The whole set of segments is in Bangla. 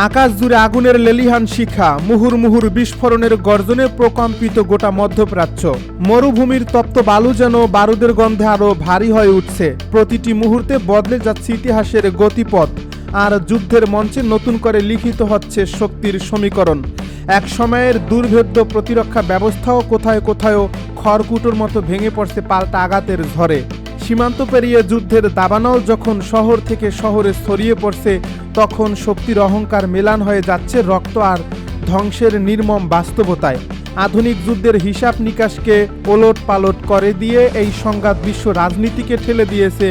আকাশ জুড়ে আগুনের লেলিহান শিখা, মুহুর্মুহুর বিস্ফোরণের গর্জনে প্রকম্পিত গোটা মধ্যপ্রাচ্য। মরুভূমির তপ্ত বালু যেন বারুদের গন্ধে আরো ভারী হয়ে উঠছে। প্রতিটি মুহূর্তে বদলে যাচ্ছে ইতিহাসের গতিপথ, আর যুদ্ধের মঞ্চে নতুন করে লিখিত হচ্ছে শক্তির সমীকরণ। এক সময়ের দুর্ভেদ্য প্রতিরক্ষা ব্যবস্থাও কোথায় কোথাও খড়কুটোর মতো ভেঙে পড়ছে পাল্টা আঘাতের ঝড়ে। সীমান্ত পেরিয়ে যুদ্ধের দাবানল যখন শহর থেকে শহরে ছড়িয়ে পড়ছে, তখন শক্তির অহংকার মেলান হয়ে যাচ্ছে রক্ত আর ধ্বংসের নির্মম বাস্তবতায়। আধুনিক যুদ্ধের হিসাব নিকাশকে ওলট পালট করে দিয়ে এই সংঘাত বিশ্ব রাজনীতিকে ঠেলে দিয়েছে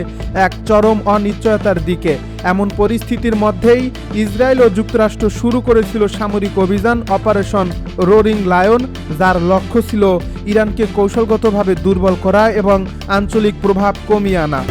এক চরম অনিশ্চয়তার দিকে। এমন পরিস্থিতির মধ্যেই ইসরায়েল ও যুক্তরাষ্ট্র শুরু করেছিল সামরিক অভিযান অপারেশন রোরিং লায়ন, যার লক্ষ্য ছিল ইরানকে কৌশলগতভাবে দুর্বল করা এবং আঞ্চলিক প্রভাব কমিয়ে আনা।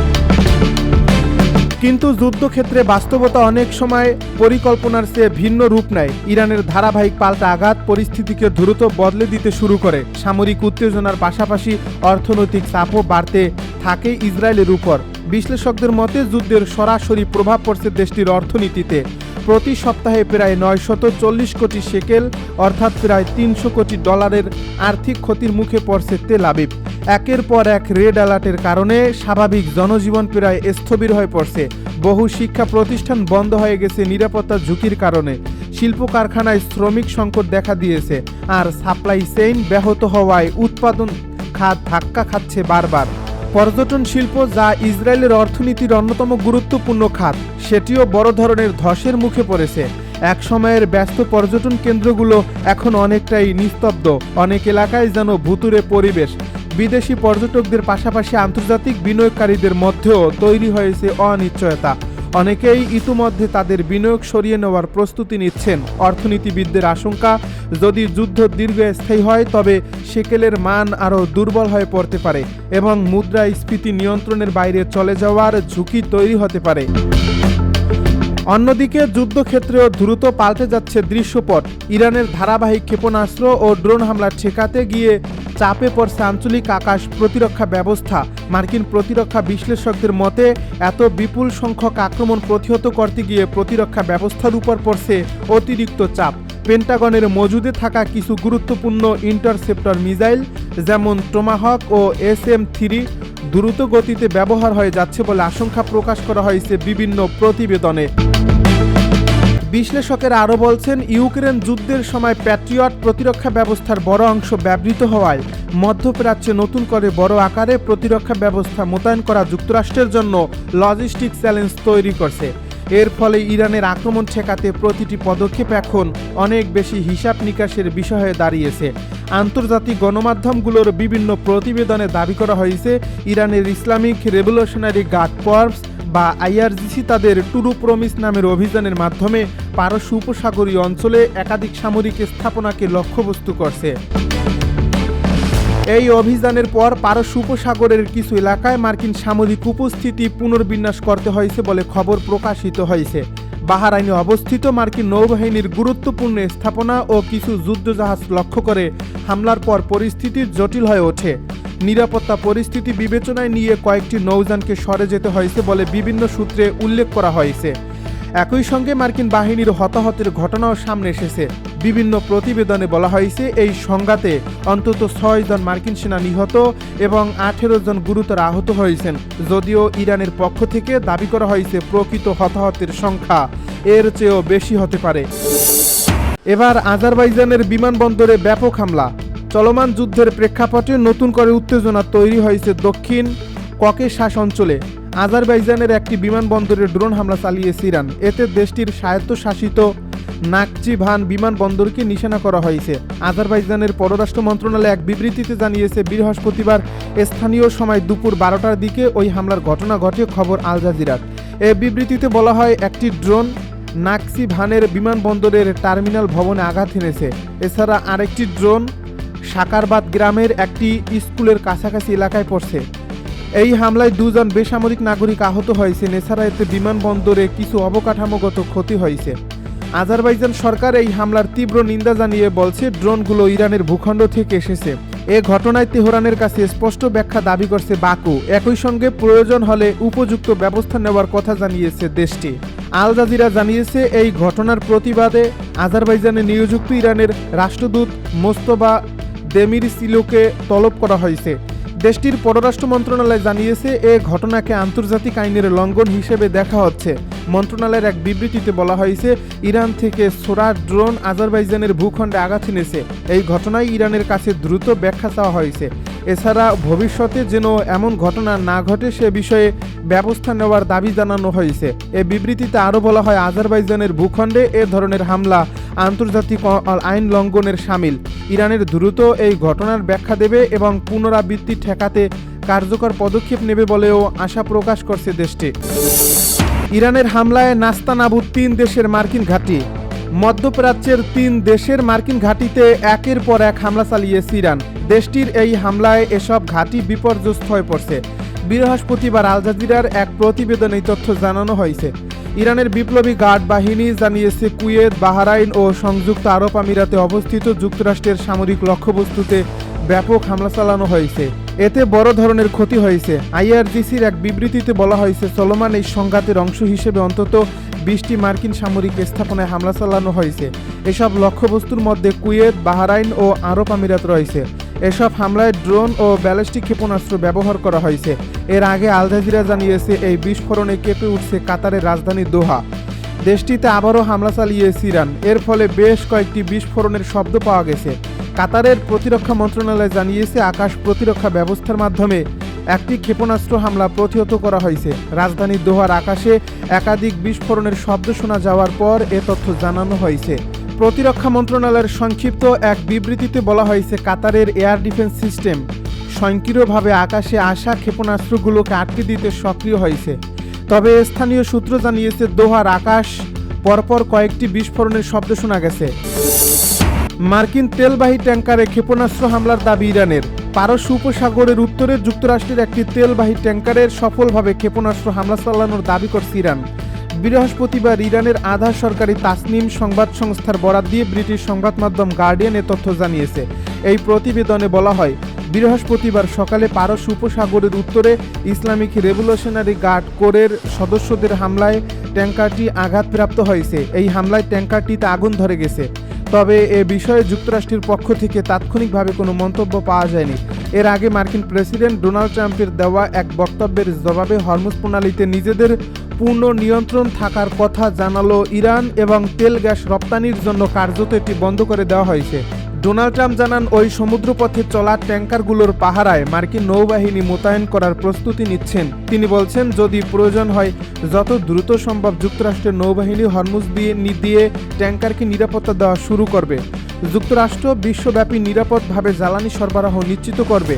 কিন্তু যুদ্ধক্ষেত্রে বাস্তবতা অনেক সময় পরিকল্পনার চেয়ে ভিন্ন রূপ নেয়। ইরানের ধারাবাহিক পাল্টা আঘাত পরিস্থিতিকে দ্রুত বদলে দিতে শুরু করে। সামরিক উত্তেজনার পাশাপাশি অর্থনৈতিক চাপও বাড়তে থাকে ইসরায়েলের উপর। বিশ্লেষকদের মতে যুদ্ধের সরাসরি প্রভাব পড়ছে দেশটির অর্থনীতিতে। প্রতি সপ্তাহে প্রায় 940 কোটি শেকেল অর্থাৎ প্রায় 300 কোটি ডলারের আর্থিক ক্ষতির মুখে পড়ছে তেল আবিব। একের পর এক রেড অ্যালার্টের কারণে স্বাভাবিক জনজীবন প্রায় স্থবির হয়ে পড়ছে। বহু শিক্ষা প্রতিষ্ঠান বন্ধ হয়ে গেছে নিরাপত্তার ঝুঁকির কারণে। শিল্প কারখানায় শ্রমিক সংকট দেখা দিয়েছে, আর সাপ্লাই চেইন ব্যাহত হওয়ায় উৎপাদন খাত ধাক্কা খাচ্ছে বারবার। পর্যটন শিল্প, যা ইসরায়েলের অর্থনীতির অন্যতম গুরুত্বপূর্ণ খাত, সেটিও বড় ধরনের ধসের মুখে পড়েছে। এক সময়ের ব্যস্ত পর্যটন কেন্দ্রগুলো এখন অনেকটাই নিস্তব্ধ। অনেক এলাকায় যেন ভুতুড়ে পরিবেশ। বিদেশি পর্যটকদের পাশাপাশি আন্তর্জাতিক বিনিয়োগকারীদের মধ্যেও তৈরি হয়েছে অনিশ্চয়তা। অনেকেই ইতিমধ্যে তাদের বিনিয়োগ সরিয়ে নেওয়ার প্রস্তুতি নিচ্ছেন। অর্থনীতিবিদদের আশঙ্কা, যদি যুদ্ধ দীর্ঘস্থায়ী হয় তবে শেকেলের মান আরও দুর্বল হয়ে পড়তে পারে এবং মুদ্রাস্ফীতি নিয়ন্ত্রণের বাইরে চলে যাওয়ার ঝুঁকি তৈরি হতে পারে। অন্যদিকে যুদ্ধক্ষেত্রেও দ্রুত পাল্টে যাচ্ছে দৃশ্যপট। ইরানের ধারাবাহিক ক্ষেপণাস্ত্র ও ড্রোন হামলা ঠেকাতে গিয়ে চাপে পড়ছে আঞ্চলিক আকাশ প্রতিরক্ষা ব্যবস্থা। মার্কিন প্রতিরক্ষা বিশ্লেষকদের মতে এত বিপুল সংখ্যক আক্রমণ প্রতিহত করতে গিয়ে প্রতিরক্ষা ব্যবস্থার উপর পড়ছে অতিরিক্ত চাপ। পেন্টাগনের মজুদে থাকা কিছু গুরুত্বপূর্ণ ইন্টারসেপ্টর মিসাইল যেমন টোমাহক ও SM-3 দ্রুত গতিতে ব্যবহার হয়ে যাচ্ছে বলে আশঙ্কা প্রকাশ করা হয়েছে বিভিন্ন প্রতিবেদনে। বিশ্লেষকেরা আরও বলছেন, ইউক্রেন যুদ্ধের সময় প্যাট্রিয়ট প্রতিরক্ষা ব্যবস্থার বড় অংশ ব্যবহৃত হওয়ায় মধ্যপ্রাচ্যে নতুন করে বড় আকারে প্রতিরক্ষা ব্যবস্থা মোতায়েন করা যুক্তরাষ্ট্রের জন্য লজিস্টিক চ্যালেঞ্জ তৈরি করছে। এর ফলে ইরানের আক্রমণ ঠেকাতে প্রতিটি পদক্ষেপ এখন অনেক বেশি হিসাব নিকাশের বিষয় হয়ে দাঁড়িয়েছে। আন্তর্জাতিক গণমাধ্যমগুলোর বিভিন্ন প্রতিবেদনে দাবি করা হয়েছে, ইরানের ইসলামিক রেভলিউশনারি গার্ড কর্পস বা IRGC তাদের টুরু প্রমিস নামের অভিযানের মাধ্যমে পারস্য উপসাগরীয় অঞ্চলে একাধিক সামরিক স্থাপনাকে লক্ষ্যবস্তু করছে। এই অভিযানের পর পারস্য উপসাগরের কিছু এলাকায় মার্কিন সামরিক উপস্থিতি পুনর্বিন্যাস করতে হয়েছে বলে খবর প্রকাশিত হয়েছে। বাহরাইনে অবস্থিত মার্কিন নৌবাহিনীর গুরুত্বপূর্ণ স্থাপনা ও কিছু যুদ্ধজাহাজ লক্ষ্য করে হামলার পর পরিস্থিতি জটিল হয়ে ওঠে। নিরাপত্তা পরিস্থিতি বিবেচনায় নিয়ে কয়েকটি নৌযানকে সরে যেতে হয়েছে বলে বিভিন্ন সূত্রে উল্লেখ করা হয়েছে। একই সঙ্গে মার্কিন বাহিনীর হতাহতের ঘটনাও সামনে এসেছে। বিভিন্ন প্রতিবেদনে বলা হয়েছে, এই সংঘাতে অন্তত 6 জন মার্কিন সেনা নিহত এবং 18 জন গুরুতর আহত হয়েছেন। যদিও ইরানের পক্ষ থেকে দাবি করা হয়েছে প্রকৃত হতাহতের সংখ্যা এর চেয়েও বেশি হতে পারে। এবার আজারবাইজানের বিমানবন্দরে ব্যাপক হামলা। চলমান যুদ্ধের প্রেক্ষাপটে নতুন করে উত্তেজনা তৈরি হয়েছে দক্ষিণ ককেশাস অঞ্চলে। আজারবাইজানের একটি বিমানবন্দরে ড্রোন হামলা চালিয়েছে ইরান। এতে দেশটির স্বায়ত্তশাসিত নাকচিভান বিমানবন্দরকে নিশানা করা হয়েছে। আজারবাইজানের পররাষ্ট্র মন্ত্রণালয় এক বিবৃতিতে জানিয়েছে, বৃহস্পতিবার স্থানীয় সময় দুপুর 12টার দিকে ওই হামলার ঘটনা ঘটে। খবর আল জাজিরার। এই বিবৃতিতে বলা হয়, একটি ড্রোন নাকচিভানের বিমানবন্দরের টার্মিনাল ভবনে আঘাত এনেছে। এছাড়া আরেকটি ড্রোন সাকারবাদ গ্রামের একটি স্কুলের কাছাকাছি এলাকায় পড়ছে। এই হামলায় 2 জন বেসামরিক নাগরিক আহত হয়েছেন। এছাড়া এতে বিমানবন্দরে কিছু অবকাঠামোগত ক্ষতি হয়েছে। আজারবাইজান সরকার এই হামলার তীব্র নিন্দা জানিয়ে বলছে, ড্রোনগুলো ইরানের ভূখণ্ড থেকে এসেছে। এ ঘটনায় তেহরানের কাছে স্পষ্ট ব্যাখ্যা দাবি করছে বাকু। একই সঙ্গে প্রয়োজন হলে উপযুক্ত ব্যবস্থা নেওয়ার কথা জানিয়েছে দেশটি। আল জাজিরা জানিয়েছে এই ঘটনার প্রতিবাদে আজারবাইজানে নিয়োজিত ইরানের রাষ্ট্রদূত মোস্তফা দেমিরসিলোকে তলব করা হয়েছে। দেশটির পররাষ্ট্র মন্ত্রণালয় জানিয়েছে এ ঘটনাকে আন্তর্জাতিক আইনের লঙ্ঘন হিসেবে দেখা হচ্ছে। মন্ত্রণালয়ের এক বিবৃতিতে বলা হয়েছে, ইরান থেকে ছোড়া ড্রোন আজারবাইজানের ভূখণ্ডে আঘাত এনেছে। এই ঘটনায় ইরানের কাছে দ্রুত ব্যাখ্যা চাওয়া হয়েছে। এছাড়া ভবিষ্যতে যেন এমন ঘটনা না ঘটে সে বিষয়ে ব্যবস্থা নেওয়ার দাবি জানানো হয়েছে। এ বিবৃতিতে আরও বলা হয়, আজারবাইজানের ভূখণ্ডে এ ধরনের হামলা আন্তর্জাতিক আইন লঙ্ঘনের শামিল। ইরানের দ্রুত এই ঘটনার ব্যাখ্যা দেবে এবং পুনরাবৃত্তি ঠেকাতে কার্যকর পদক্ষেপ নেবে বলেও আশা প্রকাশ করছে দেশটি। ইরানের হামলায় নাস্তানাবুদ 3 দেশের মার্কিন ঘাঁটি। মধ্যপ্রাচ্যের 3 দেশের মার্কিন ঘাঁটিতে একের পর এক হামলা চালিয়েছে ইরান। দেশটির এই হামলায় এসব ঘাঁটি বিপর্যস্ত হয়ে পড়ছে। বৃহস্পতিবার আল জাজিরার এক প্রতিবেদনে এই তথ্য জানানো হয়েছে। ইরানের বিপ্লবী গার্ড বাহিনী জানিয়েছে, কুয়েত, বাহরাইন ও সংযুক্ত আরব আমিরাতে অবস্থিত যুক্তরাষ্ট্রের সামরিক লক্ষ্যবস্তুতে ব্যাপক হামলা চালানো হয়েছে। এতে বড় ধরনের ক্ষতি হয়েছে। আইআরজিসির এক বিবৃতিতে বলা হয়েছে, চলমান এই সংঘাতের অংশ হিসেবে অন্তত 20টি মার্কিন সামরিক স্থাপনায় হামলা চালানো হয়েছে। এসব লক্ষ্যবস্তুর মধ্যে কুয়েত, বাহরাইন ও আরব আমিরাত রয়েছে। এসব হামলায় ড্রোন ও ব্যালিস্টিক ক্ষেপণাস্ত্র ব্যবহার করা হয়েছে। এর আগে আল জাজিরা জানিয়েছে, এই বিস্ফোরণে কেঁপে উঠছে কাতারের রাজধানী দোহা। দেশটিতে আবারও হামলা চালিয়েছে ইরান। এর ফলে বেশ কয়েকটি বিস্ফোরণের শব্দ পাওয়া গেছে। কাতারের প্রতিরক্ষা মন্ত্রণালয় জানিয়েছে, আকাশ প্রতিরক্ষা ব্যবস্থার মাধ্যমে একটি ক্ষেপণাস্ত্র হামলা প্রতিহত করা হয়েছে। রাজধানী দোহার আকাশে একাধিক বিস্ফোরণের শব্দ শোনা যাওয়ার পর এ তথ্য জানানো হয়েছে। প্রতিরক্ষা মন্ত্রণালয়ের সংক্ষিপ্ত এক বিবৃতিতে বলা হয়েছে, কাতারের এয়ার ডিফেন্স সিস্টেম স্বয়ংক্রিয়ভাবে আকাশে আসা ক্ষেপণাস্ত্রগুলোকে আটকে দিতে সক্রিয় হয়েছে। তবে স্থানীয় সূত্র জানিয়েছে, দোহার আকাশ পরপর কয়েকটি বিস্ফোরণের শব্দ শোনা গেছে। মার্কিন তেলবাহী ট্যাঙ্কারে ক্ষেপণাস্ত্র হামলার দাবি ইরানের। পারস্য উপসাগরের উত্তরে যুক্তরাষ্ট্রের একটি তেলবাহী ট্যাঙ্কারের সফলভাবে ক্ষেপণাস্ত্র হামলা চালানোর দাবি করছে ইরান। বৃহস্পতিবার ইরানের আধা সরকারি তাসনিম সংবাদ সংস্থার বরাত দিয়ে ব্রিটিশ সংবাদ মাধ্যম গার্ডিয়ান এ তথ্য জানিয়েছে। এই প্রতিবেদনে বলা হয়, বৃহস্পতিবার সকালে পারস্য উপসাগরের উত্তরে ইসলামিক রেভলিউশনারি গার্ড কোরের সদস্যদের হামলায় ট্যাঙ্কারটি আঘাতপ্রাপ্ত হয়েছে। এই হামলায় ট্যাঙ্কারটিতে আগুন ধরে গেছে। তবে এ বিষয়ে যুক্তরাষ্ট্রের পক্ষ থেকে তাৎক্ষণিকভাবে কোনো মন্তব্য পাওয়া যায়নি। এর আগে মার্কিন প্রেসিডেন্ট ডোনাল্ড ট্রাম্পের দেওয়া এক বক্তব্যের জবাবে হরমুজ প্রণালীতে নিজেদের পূর্ণ নিয়ন্ত্রণ থাকার কথা জানালো ইরান এবং তেল গ্যাস রপ্তানির জন্য কার্যত এটি বন্ধ করে দেওয়া হয়েছে। ডোনাল্ড ট্রাম্প জানান, ওই সমুদ্রপথে চলা ট্যাঙ্কারগুলোর পাহারায় মার্কিন নৌবাহিনী মোতায়েন করার প্রস্তুতি নিচ্ছেন। তিনি বলছেন, যদি প্রয়োজন হয় যত দ্রুত সম্ভব যুক্তরাষ্ট্রের নৌবাহিনী হরমুজ দিয়ে ট্যাঙ্কারকে নিরাপত্তা দেওয়া শুরু করবে। যুক্তরাষ্ট্র বিশ্বব্যাপী নিরাপদভাবে জ্বালানি সরবরাহ নিশ্চিত করবে।